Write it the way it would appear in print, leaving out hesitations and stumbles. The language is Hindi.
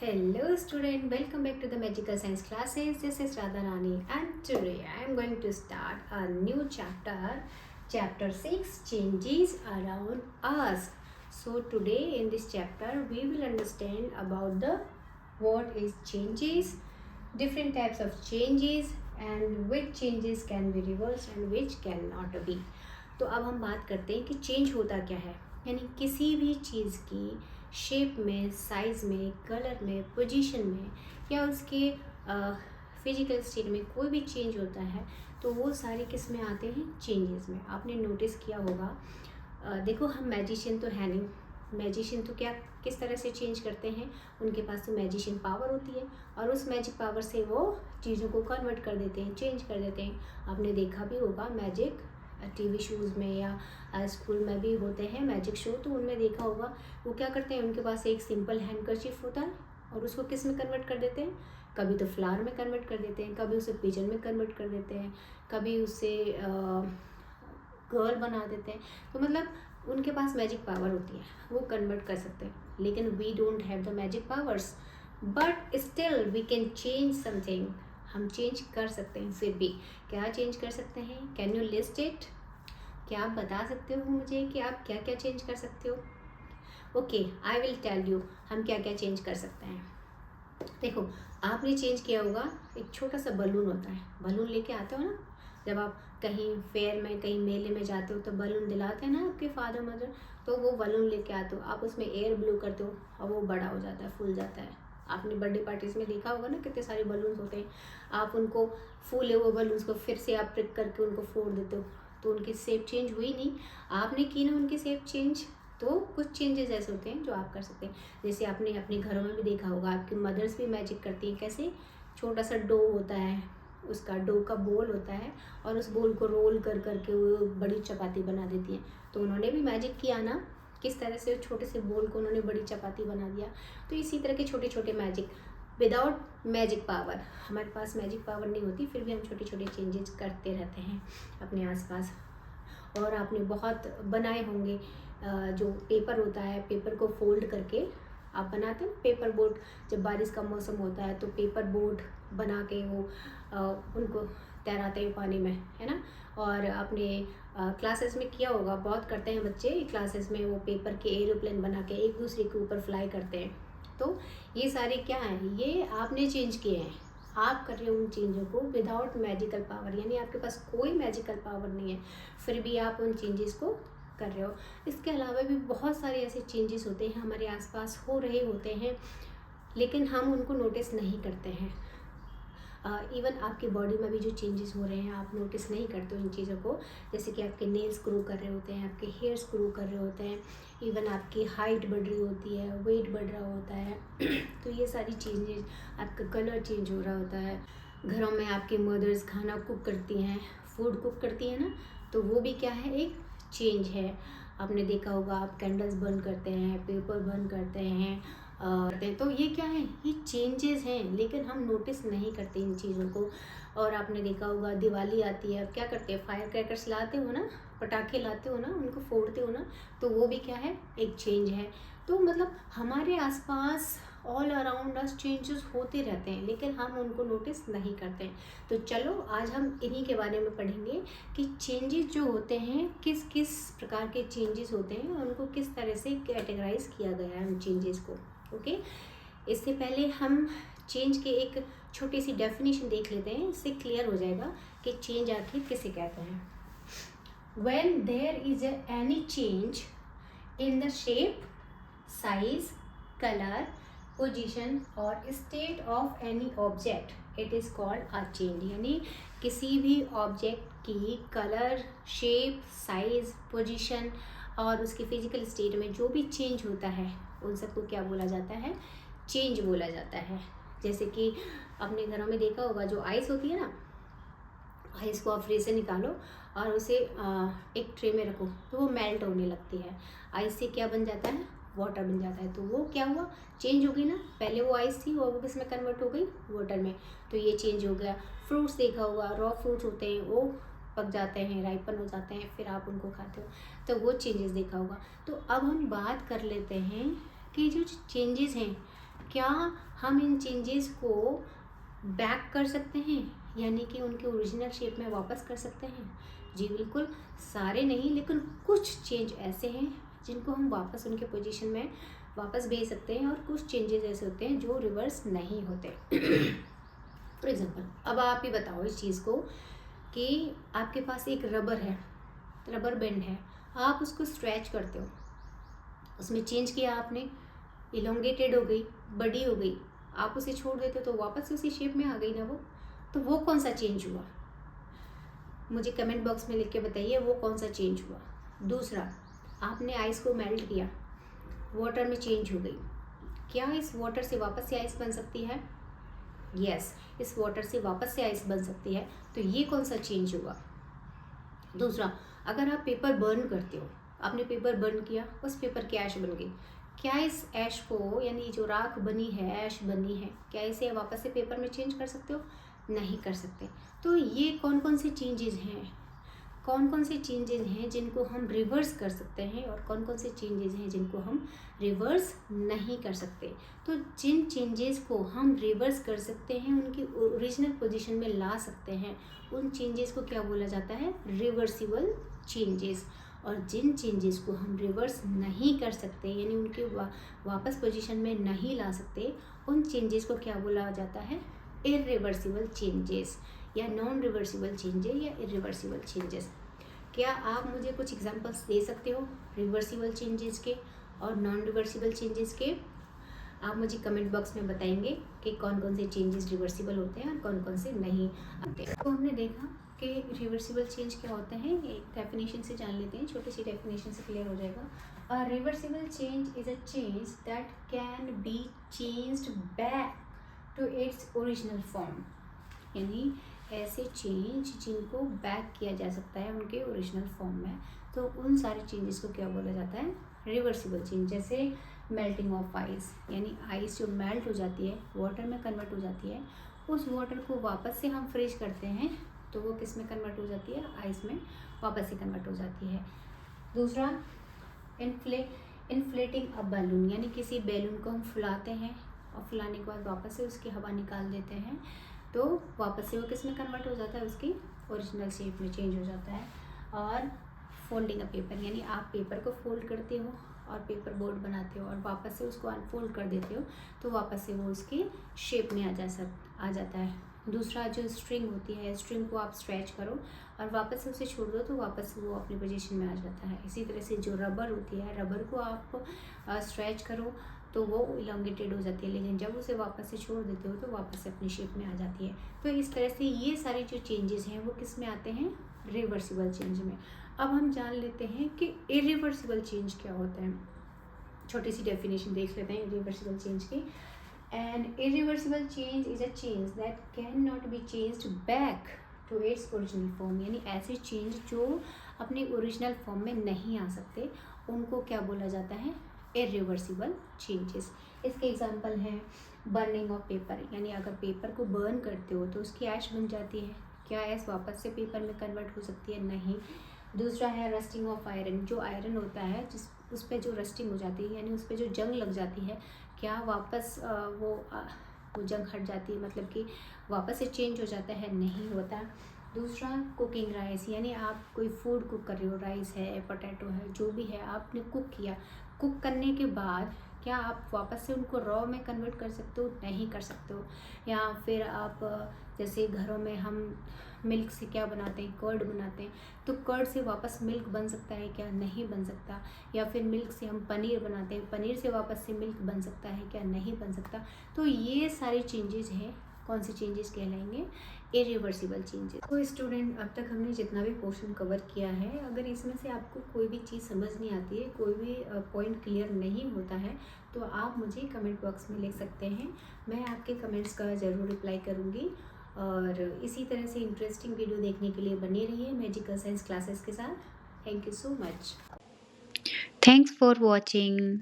Hello student, welcome back to the Magical Science classes. This is Radha Rani and today I am going to start a new chapter, chapter 6, changes around us. So today in this chapter we will understand about the what is changes, different types of changes and which changes can be reversed and which cannot be. तो अब हम बात करते हैं कि चेंज होता क्या है, यानी किसी भी चीज़ की शेप में, साइज़ में, कलर में, पोजीशन में या उसके फिजिकल स्टेट में कोई भी चेंज होता है तो वो सारे किस में आते हैं, चेंजेस में। आपने नोटिस किया होगा, देखो हम मैजिशियन तो है नहीं, मैजिशियन तो क्या किस तरह से चेंज करते हैं, उनके पास तो मैजिशियन पावर होती है और उस मैजिक पावर से वो चीज़ों को कन्वर्ट कर देते हैं, चेंज कर देते हैं। आपने देखा भी होगा मैजिक टीवी शोज़ में या स्कूल में भी होते हैं मैजिक शो, तो उनमें देखा होगा वो क्या करते हैं, उनके पास एक सिंपल हैंडकरचीफ होता है और उसको किस में कन्वर्ट कर देते हैं, कभी तो फ्लावर में कन्वर्ट कर देते हैं, कभी उसे पिजन में कन्वर्ट कर देते हैं, कभी उसे गर्ल बना देते हैं। तो मतलब उनके पास मैजिक पावर होती है, वो कन्वर्ट कर सकते हैं। लेकिन we don't have the magic powers, but still we can change something. हम चेंज कर सकते हैं। फिर भी क्या चेंज कर सकते हैं, कैन यू लिस्ट इट? क्या आप बता सकते हो मुझे कि आप क्या क्या चेंज कर सकते हो? Okay, I will tell you हम क्या क्या चेंज कर सकते हैं। देखो, आपने चेंज किया होगा, एक छोटा सा बलून होता है, बलून लेके आते हो ना, जब आप कहीं फेयर में, कहीं मेले में जाते हो तो बलून दिलाते हैं ना आपके फादर मदर, तो वो बलून लेके आते हो, आप उसमें एयर ब्लो करते हो और वो बड़ा हो जाता है, फूल जाता है। आपने बर्थडे पार्टीज में देखा होगा ना, कितने सारे बलून्स होते हैं, आप उनको फूले हुए बलून्स को फिर से आप प्रिक करके उनको फोड़ देते हो, तो उनकी शेप चेंज हुई नहीं, आपने की ना उनकी शेप चेंज। तो कुछ चेंजेस ऐसे होते हैं जो आप कर सकते हैं। जैसे आपने अपने घरों में भी देखा होगा, आपकी मदर्स भी मैजिक करती हैं। कैसे? छोटा सा डो होता है, उसका डो का बोल होता है और उस बोल को रोल कर करके वो बड़ी चपाती बना देती हैं। तो उन्होंने भी मैजिक किया ना, किस तरह से छोटे से बोल को उन्होंने बड़ी चपाती बना दिया। तो इसी तरह के छोटे छोटे मैजिक, विदाउट मैजिक पावर, हमारे पास मैजिक पावर नहीं होती, फिर भी हम छोटे छोटे चेंजेस करते रहते हैं अपने आसपास। और आपने बहुत बनाए होंगे, जो पेपर होता है, पेपर को फोल्ड करके आप बनाते हैं पेपर बोट। जब बारिश का मौसम होता है तो पेपर बोट बना के वो उनको तैराते हैं पानी में, है ना। और आपने क्लासेस में किया होगा, बहुत करते हैं बच्चे क्लासेस में, वो पेपर के एरोप्लेन बना के एक दूसरे के ऊपर फ्लाई करते हैं। तो ये सारे क्या हैं, ये आपने चेंज किए हैं, आप कर रहे हो उन चेंजों को विदाउट मैजिकल पावर, यानी आपके पास कोई मैजिकल पावर नहीं है, फिर भी आप उन चेंजेस को कर रहे हो। इसके अलावा भी बहुत सारे ऐसे चेंजेस होते हैं हमारे आसपास हो रहे होते हैं, लेकिन हम उनको नोटिस नहीं करते हैं। इवन आपकी बॉडी में भी जो चेंजेस हो रहे हैं आप नोटिस नहीं करते हो इन चीज़ों को। जैसे कि आपके नेल्स ग्रो कर रहे होते हैं, आपके हेयर्स ग्रो कर रहे होते हैं, इवन आपकी हाइट बढ़ रही होती है, वेट बढ़ रहा होता है तो ये सारी चेंजेस, आपका कलर चेंज हो रहा होता है। घरों में आपकी मदर्स खाना कुक करती हैं, फूड कुक करती हैं ना, तो वो भी क्या है, एक चेंज है। आपने देखा होगा, आप कैंडल्स बर्न करते हैं, पेपर बर्न करते हैं, तो ये क्या है, ये चेंजेस हैं, लेकिन हम नोटिस नहीं करते इन चीज़ों को। और आपने देखा होगा, दिवाली आती है, अब क्या करते हैं, फायर क्रैकर्स लाते हो ना, पटाखे लाते हो ना, उनको फोड़ते हो ना, तो वो भी क्या है, एक चेंज है। तो मतलब हमारे आसपास ऑल अराउंड अस चेंजेस होते रहते हैं, लेकिन हम उनको नोटिस नहीं करते हैं। तो चलो आज हम इन्हीं के बारे में पढ़ेंगे कि चेंजेस जो होते हैं, किस किस प्रकार के चेंजेस होते हैं और उनको किस तरह से कैटेगराइज किया गया है उन चेंजेस को। ओके, इससे पहले हम चेंज के एक छोटी सी डेफिनेशन देख लेते हैं, इससे क्लियर हो जाएगा कि चेंज आखिर किसे कहते हैं। When there is any change in the shape, size, colour, position और state of any object, it is called a change. यानी किसी भी ऑब्जेक्ट की कलर, शेप, साइज, पोजीशन और उसकी फिजिकल स्टेट में जो भी चेंज होता है उन सबको क्या बोला जाता है, चेंज बोला जाता है। जैसे कि अपने घरों में देखा होगा, जो आइस होती है ना, आइस को आप फ्रिज से निकालो और उसे एक ट्रे में रखो तो वो मेल्ट होने लगती है। आइस से क्या बन जाता है, वाटर बन जाता है। तो वो क्या हुआ, चेंज हो गई ना, पहले वो आइस थी और वो किसमें कन्वर्ट हो गई, वाटर में, तो ये चेंज हो गया। फ्रूट्स देखा होगा, रॉ फ्रूट्स होते हैं, वो पक जाते हैं, राइपन हो जाते हैं, फिर आप उनको खाते हो, तो वो चेंजेस देखा होगा। तो अब हम बात कर लेते हैं कि जो चेंजेस हैं क्या हम इन चेंजेस को बैक कर सकते हैं, यानी कि उनके ओरिजिनल शेप में वापस कर सकते हैं? जी बिल्कुल, सारे नहीं, लेकिन कुछ चेंज ऐसे हैं जिनको हम वापस उनके पोजीशन में वापस भेज सकते हैं, और कुछ चेंजेस ऐसे होते हैं जो रिवर्स नहीं होते। फॉर एग्जाम्पल, अब आप ही बताओ इस चीज़ को कि आपके पास एक रबर है, रबर बैंड है, आप उसको स्ट्रेच करते हो, उसमें चेंज किया आपने, इलोंगेटेड हो गई, बड़ी हो गई, आप उसे छोड़ देते हो तो वापस उसी शेप में आ गई ना वो। तो वो कौन सा चेंज हुआ? मुझे कमेंट बॉक्स में लिख के बताइए वो कौन सा चेंज हुआ। दूसरा, आपने आइस को मेल्ट किया, वाटर में चेंज हो गई, क्या इस वाटर से वापस से आइस बन सकती है? यस, इस वाटर से वापस से आइस बन सकती है। तो ये कौन सा चेंज हुआ? दूसरा, अगर आप पेपर बर्न करते हो, आपने पेपर बर्न किया, उस पेपर की ऐश बन गई, क्या इस ऐश को, यानी जो राख बनी है, ऐश बनी है, क्या इसे वापस से पेपर में चेंज कर सकते हो? नहीं कर सकते। तो ये कौन कौन से चेंजेस हैं, कौन कौन से चेंजेस हैं जिनको हम रिवर्स कर सकते हैं, और कौन कौन से चेंजेस हैं जिनको हम रिवर्स नहीं कर सकते? तो जिन चेंजेस को हम रिवर्स कर सकते हैं, उनकी ओरिजिनल पोजीशन में ला सकते हैं, उन चेंजेस को क्या बोला जाता है? Reversible changes. और जिन चेंजेस को हम रिवर्स नहीं कर सकते, यानी उनके वापस पोजीशन में नहीं ला सकते, उन चेंजेस को क्या बोला जाता है? इरिवर्सिबल चेंजेस, या नॉन रिवर्सिबल चेंजेस, या इरिवर्सिबल चेंजेस। क्या आप मुझे कुछ एग्जांपल्स दे सकते हो रिवर्सिबल चेंजेस के और नॉन रिवर्सिबल चेंजेस के? आप मुझे कमेंट बॉक्स में बताएंगे कि कौन कौन से चेंजेस रिवर्सिबल होते हैं और कौन कौन से नहीं आते। तो हमने देखा कि रिवर्सिबल चेंज क्या होते हैं, एक डेफिनेशन से जान लेते हैं, छोटी सी डेफिनेशन से क्लियर हो जाएगा। Reversible change is a change that can be changed back to its original form, यानी ऐसे चेंज जिनको बैक किया जा सकता है उनके ओरिजिनल फॉर्म में, तो उन सारे चेंजेस को क्या बोला जाता है? Reversible change. जैसे मेल्टिंग ऑफ आइस, यानी आइस जो मेल्ट हो जाती है, वाटर में कन्वर्ट हो जाती है, उस वाटर को वापस से हम फ्रीज करते हैं तो वो किस में कन्वर्ट हो जाती है? आइस में वापस से कन्वर्ट हो जाती है। दूसरा, इन्फ्लेटिंग अ बैलून, यानी किसी बैलून को हम फुलाते हैं और फुलाने के बाद वापस से उसकी हवा निकाल देते हैं, तो वापस से वो किस में कन्वर्ट हो जाता है? उसकी ओरिजिनल शेप में चेंज हो जाता है। और फोल्डिंग अ पेपर, यानी आप पेपर को फोल्ड करते हो और पेपर बोर्ड बनाते हो और वापस से उसको अनफोल्ड कर देते हो, तो वापस से वो उसकी शेप में आ जाता है। दूसरा, जो स्ट्रिंग होती है, स्ट्रिंग को आप स्ट्रेच करो और वापस से उसे छोड़ दो तो वापस वो अपनी पोजीशन में आ जाता है। इसी तरह से जो रबर होती है, रबर को आप स्ट्रेच करो तो वो इलोंगेटेड हो जाती है, लेकिन जब उसे वापस से छोड़ देते हो तो वापस से अपनी शेप में आ जाती है। तो इस तरह से ये सारे जो चेंजेस हैं वो किस में आते हैं? रिवर्सिबल चेंज में। अब हम जान लेते हैं कि इरिवर्सिबल चेंज क्या होता है। छोटी सी डेफिनेशन देख लेते हैं इरिवर्सिबल चेंज की। An irreversible change is a change that cannot be changed back to its original form, यानी ऐसे चेंज जो अपने ओरिजिनल फॉर्म में नहीं आ सकते, उनको क्या बोला जाता है? Irreversible changes. इसके एग्जांपल हैं बर्निंग ऑफ पेपर, यानी अगर पेपर को बर्न करते हो तो उसकी ऐश बन जाती है, क्या ऐश वापस से पेपर में कन्वर्ट हो सकती है? नहीं। दूसरा है रस्टिंग ऑफ आयरन, जो आयरन होता है जिस उस पर जो रस्टिंग हो जाती है, यानी उस पर जो जंग लग जाती है, क्या वापस वो जंग हट जाती है, मतलब कि वापस से चेंज हो जाता है? नहीं होता। दूसरा, कुकिंग राइस, यानी आप कोई फूड कुक कर रहे हो, राइस है, पोटैटो है, जो भी है, आपने कुक किया, कुक करने के बाद क्या आप वापस से उनको रॉ में कन्वर्ट कर सकते हो? नहीं कर सकते हो। या फिर आप जैसे घरों में हम मिल्क से क्या बनाते हैं? कर्ड बनाते हैं, तो कर्ड से वापस मिल्क बन सकता है क्या? नहीं बन सकता। या फिर मिल्क से हम पनीर बनाते हैं, पनीर से वापस से मिल्क बन सकता है क्या? नहीं बन सकता। तो ये सारे चेंजेस हैं, कौन से चेंजेस कहलाएंगे? Irreversible changes. तो स्टूडेंट, अब तक हमने जितना भी पोर्शन कवर किया है, अगर इसमें से आपको कोई भी चीज़ समझ नहीं आती है, कोई भी पॉइंट क्लियर नहीं होता है, तो आप मुझे कमेंट बॉक्स में लिख सकते हैं, मैं आपके कमेंट्स का ज़रूर रिप्लाई करूँगी। और इसी तरह से इंटरेस्टिंग वीडियो देखने के लिए बने रहिए मैजिकल साइंस क्लासेस के साथ। Thank you so much. Thanks for watching.